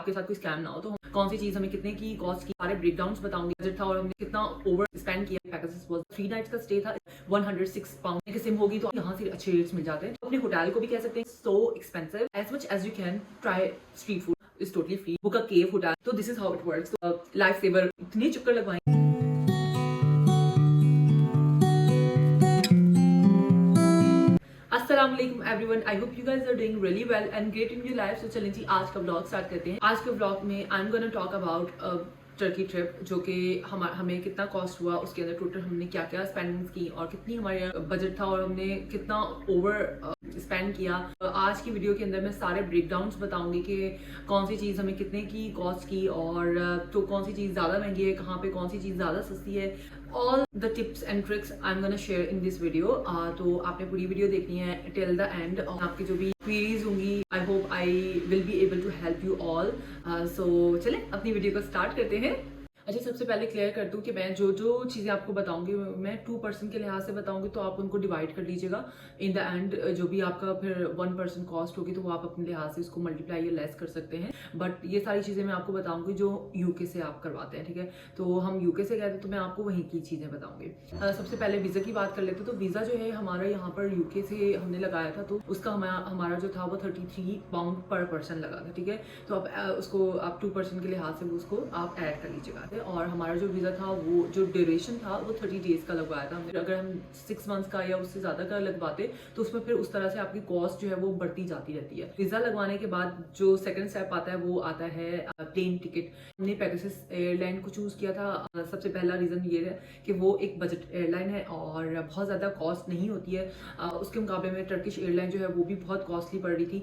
आपके साथ कोई स्कैम ना हो। तो कौन सी चीज हमें कितने की कॉस्ट की सारे ब्रेकडाउन्स बताऊंगी, बजट था और हमने कितना ओवर स्पेंड किया। पैकेजेस वाज 3 नाइट्स का स्टे था, 106 पाउंड की सिम होगी तो यहाँ से अच्छे रेट्स मिल जाते हैं। तो अपने होटल को भी कह सकते हैं so expensive as much as you can try street food is totally free. Book a cave hotel. तो this is how it works. तो लाइफ सेवर इतने चक्कर लगवाएंगे। अस्सलाम वालेकुम everyone, I hope you guys are doing really well and great in your life. So चलें जी, आज का व्लॉग स्टार्ट करते हैं। आज के व्लॉग में I am gonna talk about Turkey trip, जो कि हमें कितना कॉस्ट हुआ, उसके अंदर टोटल हमने क्या क्या स्पेंडिंग्स की और कितनी हमारे बजट था और हमने कितना ओवर स्पेंड किया। आज की वीडियो के अंदर मैं सारे ब्रेकडाउन्स बताऊंगी कि कौन सी चीज़ हमें कितने की कॉस्ट की और तो कौन सी चीज़ ज़्यादा महंगी है, कहाँ पे कौन सी चीज़ ज़्यादा सस्ती है। All the tips and tricks I am gonna share in this video. तो आपने पूरी वीडियो देखनी है टिल द एंड। आपकी जो भी क्वेरीज होंगी, I hope I will be able to help you all. So चलें अपनी वीडियो को स्टार्ट करते हैं। अच्छा, सबसे पहले क्लियर कर दूं कि मैं जो जो चीज़ें आपको बताऊंगी मैं 2 पर्सन के लिहाज से बताऊंगी, तो आप उनको डिवाइड कर लीजिएगा। इन द एंड जो भी आपका फिर 1 पर्सन कॉस्ट होगी तो वो आप अपने लिहाज से इसको मल्टीप्लाई या लेस कर सकते हैं। बट ये सारी चीज़ें मैं आपको बताऊंगी जो यूके से आप करवाते हैं, ठीक है। तो हम यूके से गए थे तो मैं आपको वहीं की चीज़ें बताऊंगी। सबसे पहले वीज़ा की बात कर लेते। तो वीज़ा जो है हमारा यहाँ पर यूके से हमने लगाया था, तो उसका हमारा जो था वो 33 पाउंड पर पर्सन लगा था, ठीक है। तो आप उसको आप 2 पर्सन के लिहाज से उसको आप ऐड कर लीजिएगा। और हमारा जो वीज़ा था वो जो ड्यूरेशन था वो 30 डेज का लगवाया था हमने। अगर हम 6 मंथ्स का या उससे ज़्यादा का लगवाते तो उसमें फिर उस तरह से आपकी कॉस्ट जो है वो बढ़ती जाती रहती है। वीज़ा लगवाने के बाद जो सेकंड स्टेप आता है वो आता है प्लेन टिकट। हमने पेगासस एयरलाइन को चूज़ किया था। सबसे पहला रीज़न ये है कि वो एक बजट एयरलाइन है और बहुत ज़्यादा कॉस्ट नहीं होती है। उसके मुकाबले में टर्किश एयरलाइन जो है वो भी बहुत कॉस्टली पड़ रही थी।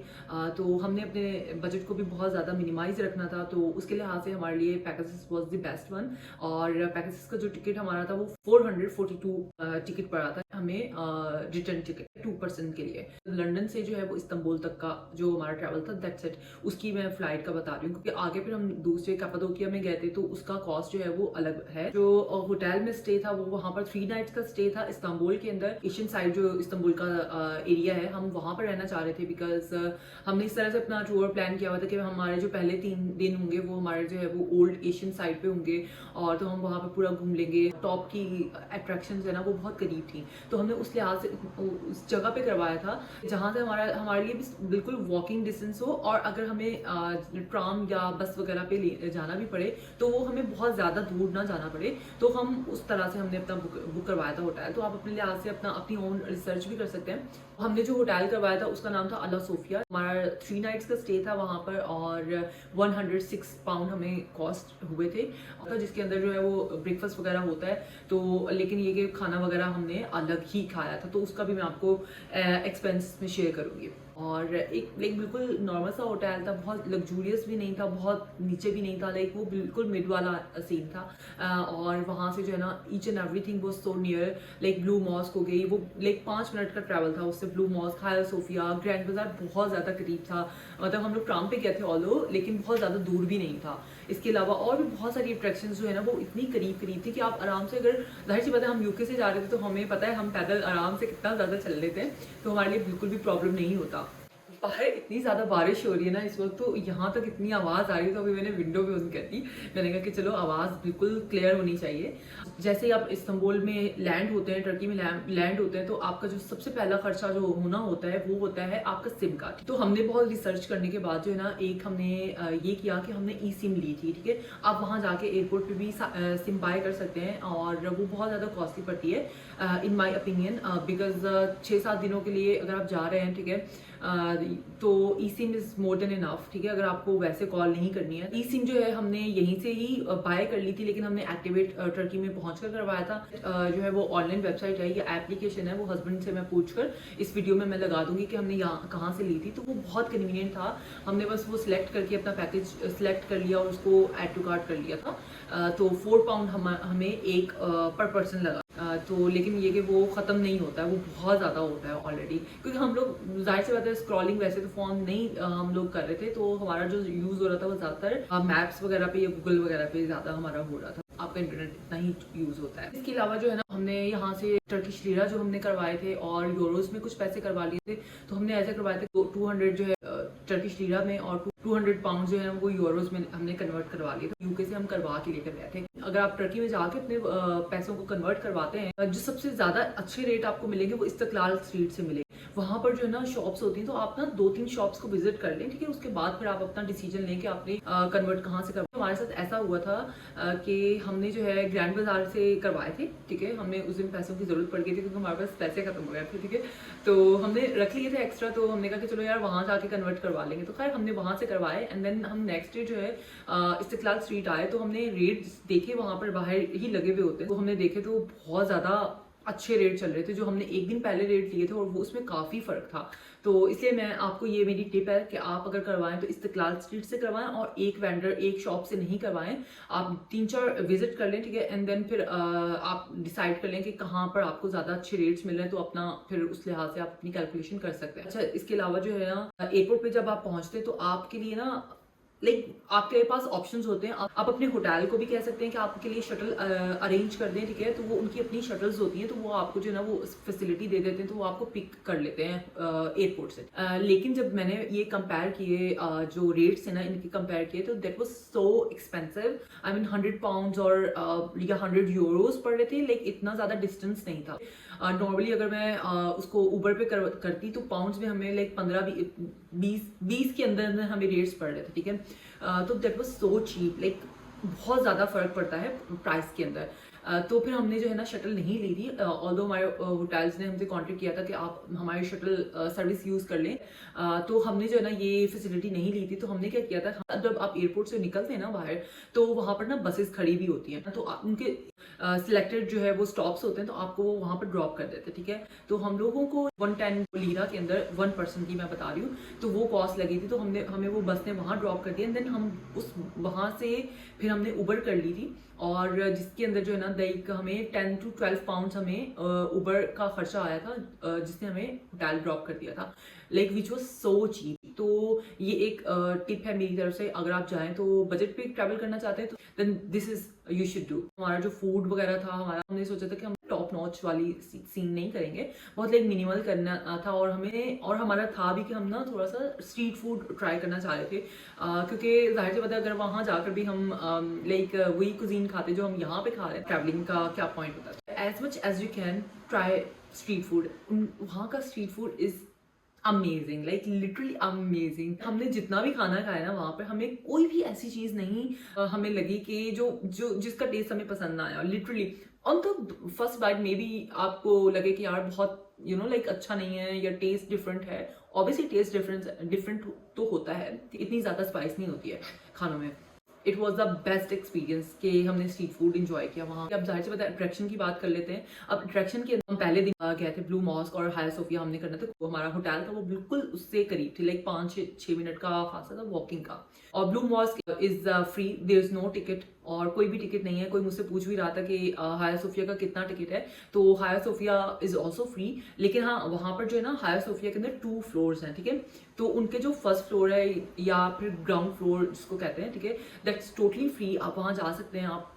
तो हमने अपने बजट को भी बहुत ज़्यादा मिनिमाइज रखना था, तो उसके लिहाज से हमारे लिए Pegasus was the best one. और पेगासस का जो टिकट हमारा था वो 442 टिकट पड़ा था हमें, रिटर्न टिकट 2 पर्सन के लिए। लंदन से जो है वो इस्तांबुल तक का जो हमारा ट्रैवल था दैट्स इट। उसकी मैं फ्लाइट का बता रही हूँ क्योंकि आगे फिर हम दूसरे कैपाडोकिया में गए थे तो उसका कॉस्ट जो है वो अलग है। जो होटल में स्टे था वो वहाँ पर 3 नाइट्स का स्टे था इस्तांबुल के अंदर। एशियन साइड जो इस्तांबुल का एरिया है, हम वहाँ पर रहना चाह रहे थे बिकॉज हमने इस तरह से अपना टूर प्लान किया हुआ था कि हमारे जो पहले 3 दिन होंगे वो हमारे जो है वो ओल्ड एशियन साइड पे होंगे और तो हम वहाँ पे पूरा घूम लेंगे। टॉप की अट्रैक्शंस है ना वो बहुत करीब थी, तो हमने उस लिहाज से उस जगह पे करवाया था जहाँ से हमारे लिए भी बिल्कुल वॉकिंग डिस्टेंस हो और अगर हमें ट्राम या बस वगैरह पे जाना भी पड़े तो वो हमें बहुत ज़्यादा दूर ना जाना पड़े। तो हम उस तरह से हमने अपना बुक करवाया था होटल। तो आप अपने लिहाज से अपनी ओन रिसर्च भी कर सकते हैं। हमने जो होटल करवाया था उसका नाम था अला सोफिया। हमारा 3 नाइट्स का स्टे था वहाँ पर और 106 पाउंड हमें कॉस्ट हुए थे, जिसके अंदर जो है वो ब्रेकफास्ट वगैरह होता है। तो लेकिन ये कि खाना वगैरह हमने अलग ही खाया था, तो उसका भी मैं आपको एक्सपेंस में शेयर करूँगी। और एक बिल्कुल नॉर्मल सा होटल था, बहुत लग्जूरियस भी नहीं था, बहुत नीचे भी नहीं था, वो बिल्कुल मिड वाला सीन था। और वहाँ से जो है ना ईच एंड एवरीथिंग वो सो नियर। ब्लू मॉस्क हो गई, वो 5 मिनट का ट्रैवल था उससे। ब्लू मॉस्क, हाया सोफिया, ग्रैंड बाजार बहुत ज़्यादा करीब था। मतलब हम लोग ट्राम पे गए थे ऑलो, लेकिन बहुत ज़्यादा दूर भी नहीं था। इसके अलावा और भी बहुत सारी अट्रैक्शंस जो है ना वो इतनी करीब थी कि आप आराम से, अगर जाहिर सी बात है हम यूके से जा रहे थे तो हमें पता है हम पैदल आराम से कितना ज़्यादा चल लेते हैं, तो हमारे लिए बिल्कुल भी प्रॉब्लम नहीं होता। बाहर इतनी ज़्यादा बारिश हो रही है ना इस वक्त, तो यहाँ तक इतनी आवाज़ आ रही है, तो अभी मैंने विंडो भी बंद कर दी। मैंने कहा कि चलो आवाज़ बिल्कुल क्लियर होनी चाहिए। जैसे ही आप इस्तांबुल में लैंड होते हैं, टर्की में लैंड होते हैं, तो आपका जो सबसे पहला खर्चा जो होना होता है वो होता है आपका सिम कार्ड। तो हमने बहुत रिसर्च करने के बाद जो है ना एक हमने ये किया कि हमने ई सिम ली थी, ठीक है। आप वहाँ जाके एयरपोर्ट पर भी सिम बाय कर सकते हैं और वो बहुत ज़्यादा कॉस्टली पड़ती है इन माई ओपिनियन, बिकॉज 6-7 दिनों के लिए अगर आप जा रहे हैं, ठीक है, तो E SIM is more than enough, ठीक है, अगर आपको वैसे कॉल नहीं करनी है। ई सिम जो है हमने यहीं से ही बाय कर ली थी, लेकिन हमने एक्टिवेट टर्की में पहुंचकर करवाया था। जो है वो ऑनलाइन वेबसाइट है या एप्लीकेशन है, वो हस्बैंड से मैं पूछकर इस वीडियो में मैं लगा दूंगी कि हमने यहाँ कहाँ से ली थी। तो वो बहुत कन्वीनियंट था, हमने बस वो सिलेक्ट करके अपना पैकेज सिलेक्ट कर लिया और उसको ऐड टू कार्ट कर लिया था। तो 4 पाउंड हमें एक पर पर्सन लगा। तो लेकिन ये कि वो ख़त्म नहीं होता है, वो बहुत ज़्यादा होता है ऑलरेडी, क्योंकि हम लोग जाहिर सी बात है स्क्रॉलिंग वैसे तो फ़ोन नहीं हम लोग कर रहे थे, तो हमारा जो यूज़ हो रहा था वो ज़्यादातर मैप्स वगैरह पे या गूगल वगैरह पे ज़्यादा हमारा हो रहा था। आप आपका इंटरनेट इतना ही यूज़ होता है। इसके अलावा जो है ना हमने यहाँ से टर्किश लीरा जो हमने करवाए थे और यूरोज में कुछ पैसे करवा लिए थे, तो हमने ऐसे करवाए थे 200 जो है टर्किश लीरा में और 200 पाउंड जो है वो यूरोज में हमने कन्वर्ट करवा लिए थे। यूके से हम करवा के लेकर गए थे। अगर आप टर्की में जाके अपने पैसों को कन्वर्ट करवाते हैं, जो सबसे ज्यादा अच्छे रेट आपको मिलेंगे वो इस्तकलाल स्ट्रीट से मिलेंगे। वहां पर जो है ना शॉप्स होती हैं, तो आप ना 2-3 शॉप्स को विजिट कर लें, ठीक है। उसके बाद फिर आप अपना डिसीजन लें कि आपने कन्वर्ट कहाँ से करवाया। हमारे साथ ऐसा हुआ था कि हमने जो है ग्रैंड बाजार से करवाए थे, ठीक है। हमने उस दिन पैसों की जरूरत पड़ गई थी क्योंकि हमारे पास पैसे खत्म हो गए थे, ठीक है। तो हमने रख लिए थे एक्स्ट्रा, तो हमने कहा कि चलो यार वहां जाके कन्वर्ट करवा लेंगे। तो खैर हमने वहां से करवाए एंड देन हम नेक्स्ट डे जो है इस्तिकलाल स्ट्रीट आए, तो हमने रेट देखे, वहां पर बाहर ही लगे हुए होते हैं, तो हमने देखे तो बहुत ज्यादा अच्छे रेट चल रहे थे। जो हमने एक दिन पहले रेट लिए थे और वो उसमें काफ़ी फ़र्क था। तो इसलिए मैं आपको ये मेरी टिप है कि आप अगर करवाएं तो इस्तिकलाल स्ट्रीट से करवाएं और एक वेंडर एक शॉप से नहीं करवाएं। आप 3-4 विजिट कर लें, ठीक है। एंड देन फिर आप डिसाइड कर लें कि कहाँ पर आपको ज़्यादा अच्छे रेट्स मिल रहे हैं, तो अपना फिर उस लिहाज से आप अपनी कैलकुलेशन कर सकते हैं। अच्छा, इसके अलावा जो है ना एयरपोर्ट पर जब आप पहुँचते हैं तो आपके लिए ना आपके पास ऑप्शंस होते हैं। आप अपने होटल को भी कह सकते हैं कि आपके लिए शटल अरेंज कर दें, ठीक है। तो वो उनकी अपनी शटल्स होती हैं, तो वो आपको जो है ना वो फैसिलिटी दे देते हैं, तो वो आपको पिक कर लेते हैं एयरपोर्ट से। लेकिन जब मैंने ये कंपेयर किए, जो रेट्स है ना इनके कंपेयर किए, तो that was so expensive. I mean 100 pound और या 100 यूरोज पड़ रहे थे। इतना ज़्यादा डिस्टेंस नहीं था। नॉर्मली अगर मैं उसको ऊबर पे करती तो पाउंड्स में हमें 15-20 के अंदर हमें रेट्स पड़ रहे थे, ठीक है। तो दैट वाज सो चीप, बहुत ज़्यादा फर्क पड़ता है प्राइस के अंदर। तो फिर हमने जो है ना शटल नहीं ली थी, ऑल्दो हमारे होटल्स ने हमसे कॉन्टेक्ट किया था कि आप हमारी शटल सर्विस यूज़ कर लें। तो हमने जो है ना ये फैसिलिटी नहीं ली थी। तो हमने क्या किया था, जब आप एयरपोर्ट से निकलते हैं ना बाहर, तो वहाँ पर ना बसेस खड़ी भी होती हैं, तो उनके सिलेक्टेड जो है वो स्टॉप्स होते हैं, तो आपको वो वहाँ पर ड्रॉप कर देते हैं, ठीक है। तो हम लोगों को 110 लीरा के अंदर 1 पर्सन की मैं बता रही हूँ, तो वो कॉस्ट लगी थी। तो हमें वो बस ने वहाँ ड्रॉप कर दिया। देन हम वहाँ से फिर हमने उबर कर ली थी, और जिसके अंदर जो है ना हमें 10 to 12 पाउंड हमें उबर का खर्चा आया था, जिसने हमें होटल ड्रॉप कर दिया था, विच वॉज सो चीप। तो ये एक टिप है मेरी तरफ से, अगर आप जाएं तो बजट पे ट्रैवल करना चाहते हैं तो then this is you should do. हमारा जो फूड वगैरह था, हमने सोचा था कि हम टॉप नॉच वाली सीन नहीं करेंगे, बहुत मिनिमल करना था। और हमारा था भी कि हम ना थोड़ा सा स्ट्रीट फूड ट्राई करना चाह रहे थे, क्योंकि जाहिर सी बात है अगर वहाँ जाकर भी हम वही कुजीन खाते जो हम यहाँ पे खा रहे हैं, ट्रैवलिंग का क्या पॉइंट होता है। As much as you can try street food. वहाँ का street food is amazing, literally amazing. हमने जितना भी खाना खाया ना वहाँ पर, हमें कोई भी ऐसी चीज नहीं हमें लगी कि जो जिसका टेस्ट हमें पसंद ना आया। Literally on the first bite maybe आपको लगे कि यार बहुत अच्छा नहीं है या टेस्ट डिफरेंट है। ऑब्वियसली टेस्ट डिफरेंट तो होता है, इतनी ज्यादा स्पाइस नहीं होती है खानों में। It was the best experience कि हमने स्ट्रीट फूड इंजॉय किया वहाँ। अब जाहिर सी बात है अट्रैक्शन की बात कर लेते हैं। अब अट्रैक्शन के हम पहले दिन गए थे ब्लू मॉस्क और हाया सोफिया हमने करना था। हमारा होटल था वो बिल्कुल उससे करीब थी, 5-6 मिनट का फासला था वॉकिंग का। और blue mosque is free, there is no ticket, और कोई भी टिकट नहीं है। कोई मुझसे पूछ भी रहा था कि हाया सोफिया का कितना टिकट है, तो हाया सोफिया इज ऑल्सो फ्री। लेकिन हाँ, वहाँ पर जो है ना हाया सोफिया के अंदर 2 फ्लोर्स हैं, ठीक है। तो उनके जो फर्स्ट फ्लोर है या फिर ग्राउंड फ्लोर जिसको कहते हैं, ठीक है, दैट्स टोटली फ्री। आप वहाँ जा सकते हैं, आप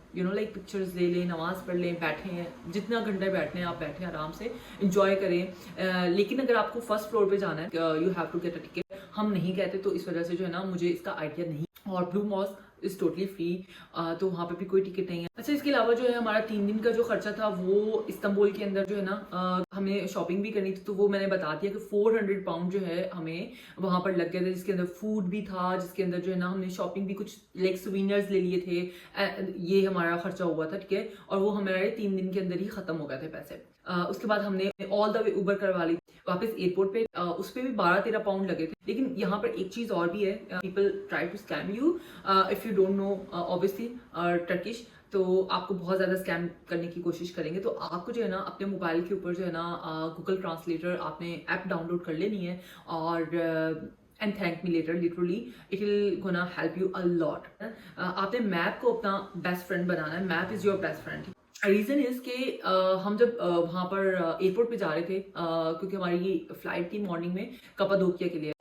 पिक्चर्स ले लें, नमाज पढ़ लें, बैठें, जितना घंटे बैठने हैं आप बैठें, आराम से इंजॉय करें। लेकिन अगर आपको फर्स्ट फ्लोर पे जाना है, you have to get a ticket. हम नहीं कहते, तो इस वजह से जो है ना मुझे इसका आइडिया नहीं। और blue mosque is totally free, तो वहाँ पे भी कोई टिकट नहीं है। अच्छा, इसके अलावा जो है हमारा 3 दिन का जो खर्चा था वो इस्तांबुल के अंदर जो है ना हमें शॉपिंग भी करनी थी, तो वो मैंने बता दिया कि 400 पाउंड जो है हमें वहाँ पर लग गया था, जिसके अंदर फूड भी था, जिसके अंदर जो है ना हमने शॉपिंग भी कुछ सोवेनिर्स ले लिए थे। ये हमारा खर्चा हुआ था, ठीक है। और वो हमारे 3 दिन के अंदर ही खत्म हो गए थे पैसे। उसके बाद हमने ऑल द वे उबर करवा ली वापस एयरपोर्ट पे, उस पर भी 12-13 पाउंड लगे थे। लेकिन यहाँ पर एक चीज और भी है, people try to scam you if you don't know obviously Turkish, तो आपको बहुत ज़्यादा स्कैम करने की कोशिश करेंगे। तो आपको जो है ना अपने मोबाइल के ऊपर जो है ना गूगल ट्रांसलेटर आपने ऐप डाउनलोड कर लेनी है, और and thank me later, literally it will gonna help you a lot. आपने मैप को अपना बेस्ट फ्रेंड बनाना है, map is your best friend. Reason is कि हम जब वहाँ पर एयरपोर्ट पे जा रहे थे, क्योंकि हमारी फ्लाइट थी मॉर्निंग में कपाडोकिया के लिए,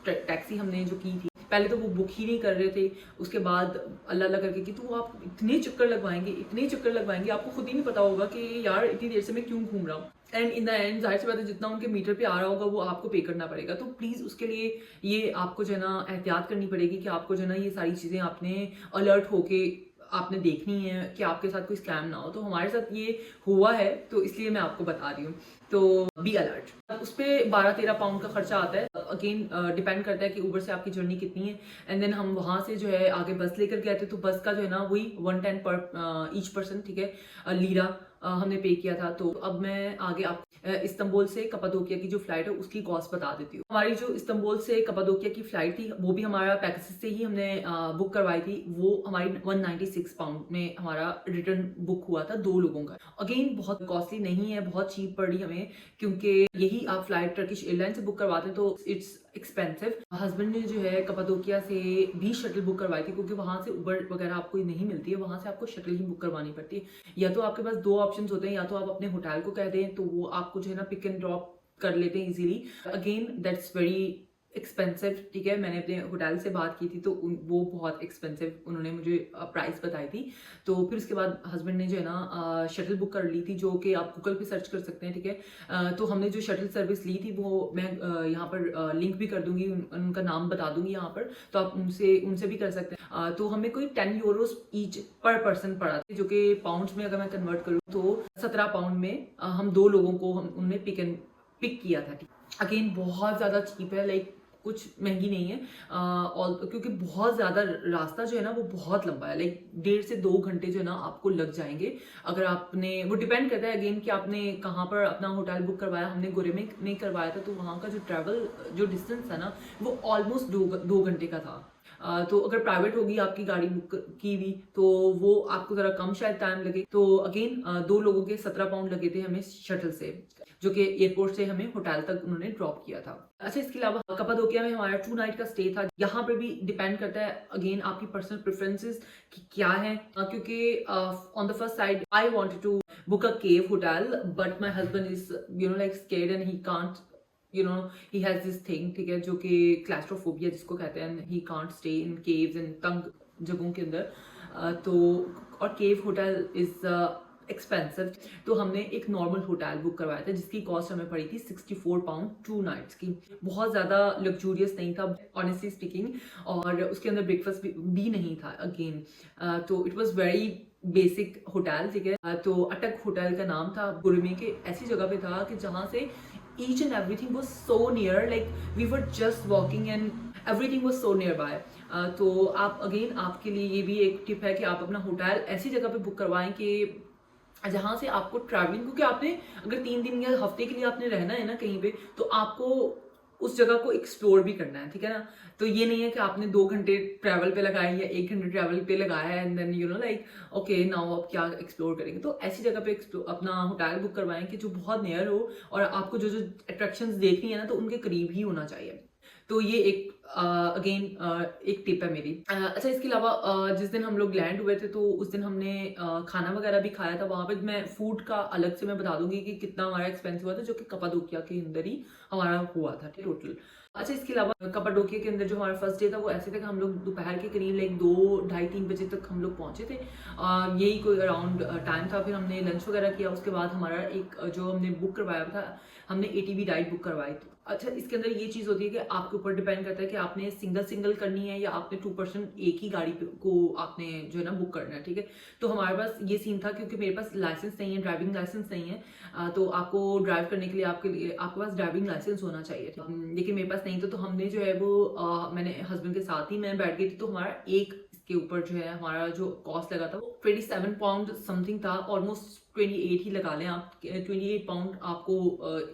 टैक्सी हमने जो की थी पहले तो वो बुक ही नहीं कर रहे थे, उसके बाद अल्लाह अल्लाह करके कि तो आप इतने चक्कर लगवाएंगे, आपको खुद ही नहीं पता होगा कि यार इतनी देर से मैं क्यों घूम रहा हूँ। एंड इन द एंड जाहिर सी बात है जितना उनके मीटर पे आ रहा होगा वो आपको पे करना पड़ेगा। तो प्लीज़ उसके लिए ये आपको जो है ना एहतियात करनी पड़ेगी कि आपको जो है ना ये सारी चीज़ें आपने अलर्ट होके आपने देखनी है कि आपके साथ कोई स्कैम ना हो। तो हमारे साथ ये हुआ है तो इसलिए मैं आपको बता रही हूँ, तो बी अलर्ट। उस पर 12-13 पाउंड का खर्चा आता है। अगेन डिपेंड करता है कि ऊबर से आपकी जर्नी कितनी है। एंड देन हम वहाँ से जो है आगे बस लेकर गए थे, तो बस का जो है ना वही 110 पर ईच पर्सन, ठीक है, लीरा हमने पे किया था। तो अब मैं आगे आप इस्तांबुल से कपाडोकिया की जो फ्लाइट है उसकी कॉस्ट बता देती हूँ। हमारी जो इस्तांबुल से कपाडोकिया की फ्लाइट थी वो भी हमारा पैकेज से ही हमने बुक करवाई थी। वो हमारी 196 पाउंड में हमारा रिटर्न बुक हुआ था 2 लोगों का। अगेन बहुत कॉस्टली नहीं है, बहुत चीप पड़ी हमें, क्योंकि यही आप फ्लाइट टर्किश एयरलाइन से बुक करवाते हैं तो इट्स एक्सपेंसिव। हस्बैंड ने जो है कपाडोकिया से भी शटल बुक करवाई थी, क्योंकि वहां से उबर वगैरह आपको नहीं मिलती है, वहां से आपको शटल ही बुक करवानी पड़ती है। या तो आपके पास 2 ऑप्शंस होते हैं, या तो आप अपने होटल को कह दें तो वो आपको जो है ना पिक एंड ड्रॉप कर लेते हैं easily. Again that's very expensive, ठीक है। मैंने अपने होटल से बात की थी तो वो बहुत एक्सपेंसिव उन्होंने मुझे प्राइस बताई थी। तो फिर उसके बाद हस्बैंड ने जो है ना शटल बुक कर ली थी, जो कि आप गूगल पे सर्च कर सकते हैं, ठीक है। तो हमने जो शटल सर्विस ली थी वो मैं यहाँ पर लिंक भी कर दूंगी, उनका नाम बता दूंगी यहाँ पर, तो आप उनसे भी कर सकते हैं। तो हमें कोई 10 यूरोस ईच पर पर्सन पड़ा था, जो कि पाउंड्स में अगर मैं कन्वर्ट करूँ तो 17 पाउंड में हम 2 लोगों को उन्होंने पिक किया था। अगेन बहुत ज़्यादा चीप है, लाइक कुछ महंगी नहीं है। और क्योंकि बहुत ज़्यादा रास्ता जो है ना वो बहुत लंबा है, लाइक 1.5 से 2 घंटे जो है ना आपको लग जाएंगे। अगर आपने, वो डिपेंड करता है अगेन कि आपने कहाँ पर अपना होटल बुक करवाया। हमने गोरे में करवाया था, तो वहाँ का जो ट्रैवल जो डिस्टेंस था ना वो ऑलमोस्ट 2 घंटे का था। तो अगर प्राइवेट होगी आपकी गाड़ी बुक की हुई तो वो आपको ज़रा कम शायद टाइम लगे। तो अगेन 2 लोगों के 17 पाउंड लगे थे हमें शटल से, जो कि एयरपोर्ट से हमें होटल तक उन्होंने ड्रॉप किया था। अच्छा, इसके अलावा कपाडोकिया में हमारा 2 नाइट का स्टे था। यहाँ पर भी डिपेंड करता है अगेन आपकी पर्सनल प्रेफरेंसेस कि क्या है, क्योंकि on the first side I wanted to book a cave hotel, but my husband is like scared and he can't, he has this thing, ठीक है, जो कि क्लैस्ट्रोफोबिया जिसको कहते हैं, he can't stay in caves and तंग जगहों के अंदर। तो और केव होटल इज एक्सपेंसिव, तो हमने एक नॉर्मल होटल बुक करवाया था जिसकी कॉस्ट हमें पड़ी थी 64 पाउंड 2 नाइट्स की। बहुत ज़्यादा लग्जूरियस नहीं था ऑनेस्टली स्पीकिंग, और उसके अंदर ब्रेकफास्ट भी नहीं था अगेन। तो it was very basic hotel, ठीक है। तो अटक होटल का नाम था, गुरमे के ऐसी जगह पे था कि जहाँ से each and everything was so near, like we were just walking and everything was so nearby। तो आप अगेन आपके लिए ये भी एक टिप है कि आप अपना होटल ऐसी जगह पे बुक करवाएं कि जहाँ से आपको ट्रैवलिंग, क्योंकि आपने अगर 3 दिन या हफ्ते के लिए आपने रहना है ना कहीं पे, तो आपको उस जगह को एक्सप्लोर भी करना है, ठीक है ना। तो ये नहीं है कि आपने 2 घंटे ट्रैवल पे लगाए या 1 घंटे ट्रैवल पे लगाया है and then like okay now आप क्या एक्सप्लोर करेंगे। तो ऐसी जगह पे अपना होटल बुक करवाएं कि जो बहुत नियर हो और आपको जो जो अट्रैक्शंस देखनी है ना तो उनके करीब ही होना चाहिए। तो ये एक अगेन एक टिप है मेरी। अच्छा, इसके अलावा जिस दिन हम लोग लैंड हुए थे तो उस दिन हमने खाना वगैरह भी खाया था वहाँ पे। मैं फूड का अलग से मैं बता दूंगी कि कितना हमारा एक्सपेंसिव हुआ था, जो कि कपाडोकिया के अंदर ही हमारा हुआ था टोटल। अच्छा, इसके अलावा कपाडोकिया के अंदर जो हमारा फर्स्ट डे था वो ऐसे था कि हम लोग दोपहर के करीब लाइक 2-2:30-3 बजे तक हम लोग पहुंचे थे। यही कोई अराउंड टाइम था। फिर हमने लंच वगैरह किया, उसके बाद हमारा एक जो हमने बुक करवाया था, हमने ATV राइड बुक करवाई थी। अच्छा, इसके अंदर ये चीज़ होती है कि आपके ऊपर डिपेंड करता है कि आपने सिंगल करनी है या आपने 2 पर्सन एक ही गाड़ी को आपने जो है ना बुक करना है, ठीक है। तो हमारे पास ये सीन था, क्योंकि मेरे पास लाइसेंस नहीं है, ड्राइविंग लाइसेंस नहीं है। तो आपको ड्राइव करने के लिए आपके पास ड्राइविंग लाइसेंस होना चाहिए, लेकिन मेरे पास नहीं था। तो हमने जो है वो मैंने हस्बैंड के साथ ही मैं बैठ गई थी। तो हमारा एक के ऊपर जो है हमारा जो कॉस्ट लगा था वो 27 पाउंड समथिंग था, ऑलमोस्ट 28 ही लगा लें आप। 28 पाउंड आपको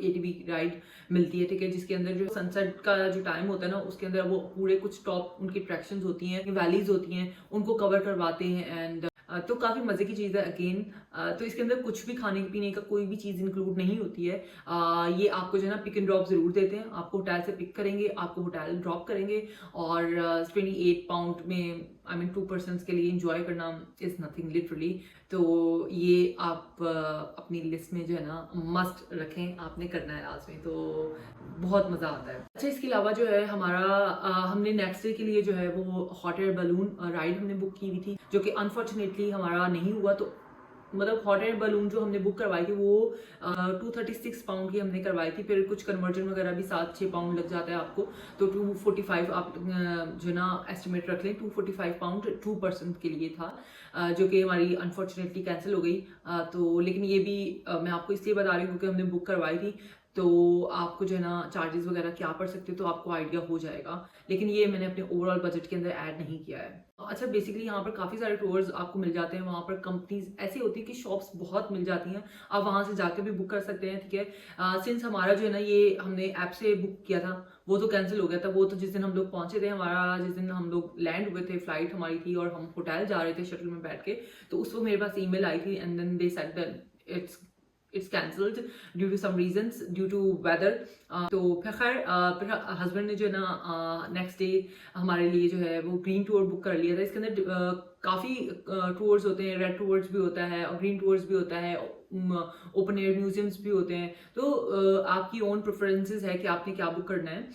ATV राइड मिलती है, ठीक है, जिसके अंदर जो सनसेट का जो टाइम होता है ना उसके अंदर वो पूरे कुछ टॉप उनकी अट्रैक्शंस होती हैं, वैलीज होती हैं, उनको कवर करवाते हैं। एंड तो काफ़ी मज़े की चीज़ है अगेन। तो इसके अंदर कुछ भी खाने पीने का कोई भी चीज़ इंक्लूड नहीं होती है। ये आपको जो है ना पिक एंड ड्रॉप ज़रूर देते हैं, आपको होटल से पिक करेंगे, आपको होटल ड्रॉप करेंगे, और 28 पाउंड में आई मीन 2 पर्सन के लिए इंजॉय करना इज़ नथिंग लिटरली। तो ये आप अपनी लिस्ट में जो है ना मस्ट रखें, आपने करना है लास्ट में, तो बहुत मज़ा आता है। अच्छा, इसके अलावा जो है हमारा हमने नेक्स्ट डे के लिए जो है वो हॉट एयर बलून राइड हमने बुक की हुई थी, जो कि अनफॉर्चुनेटली हमारा नहीं हुआ। तो मतलब हॉट एयर बलून जो हमने बुक करवाई थी वो 236 पाउंड की हमने करवाई थी, फिर कुछ कन्वर्जन वगैरह भी 7-6 पाउंड लग जाता है आपको, तो 245 आप जो ना एस्टिमेट रख लें। 245 पाउंड 2 पर्सन के लिए था, जो कि हमारी अनफॉर्चुनेटली कैंसिल हो गई। तो लेकिन ये भी मैं आपको इसलिए बता रही हूँ क्योंकि हमने बुक करवाई थी, तो आपको जो है ना चार्जेस वगैरह क्या पड़ सकते हैं तो आपको आइडिया हो जाएगा, लेकिन ये मैंने अपने ओवरऑल बजट के अंदर ऐड नहीं किया है। अच्छा, बेसिकली यहाँ पर काफ़ी सारे टूर्स आपको मिल जाते हैं, वहाँ पर कंपनीज ऐसी होती है कि शॉप्स बहुत मिल जाती हैं, आप वहाँ से जाकर भी बुक कर सकते हैं, ठीक है। सिंस हमारा जो है ना ये हमने ऐप से बुक किया था, वो तो कैंसिल हो गया था। वो तो जिस दिन हम लोग पहुंचे थे, हमारा जिस दिन हम लोग लैंड हुए थे, फ्लाइट हमारी थी और हम होटल जा रहे थे शटल में बैठ के, तो उस वक्त मेरे पास ईमेल आई थी and then they said that it's cancelled due to some reasons, due to weather. तो फिर खैर फिर हस्बैंड ने जो है ना नेक्स्ट डे हमारे लिए जो है वो ग्रीन टूर बुक कर लिया था। इसके अंदर काफ़ी टूर्स होते हैं, रेड टूर्स भी होता है और ग्रीन टूर्स भी होता है, ओपन एयर म्यूजियम्स भी होते हैं। तो आपकी ओन प्रेफरेंसेस है कि आपने क्या बुक करना है।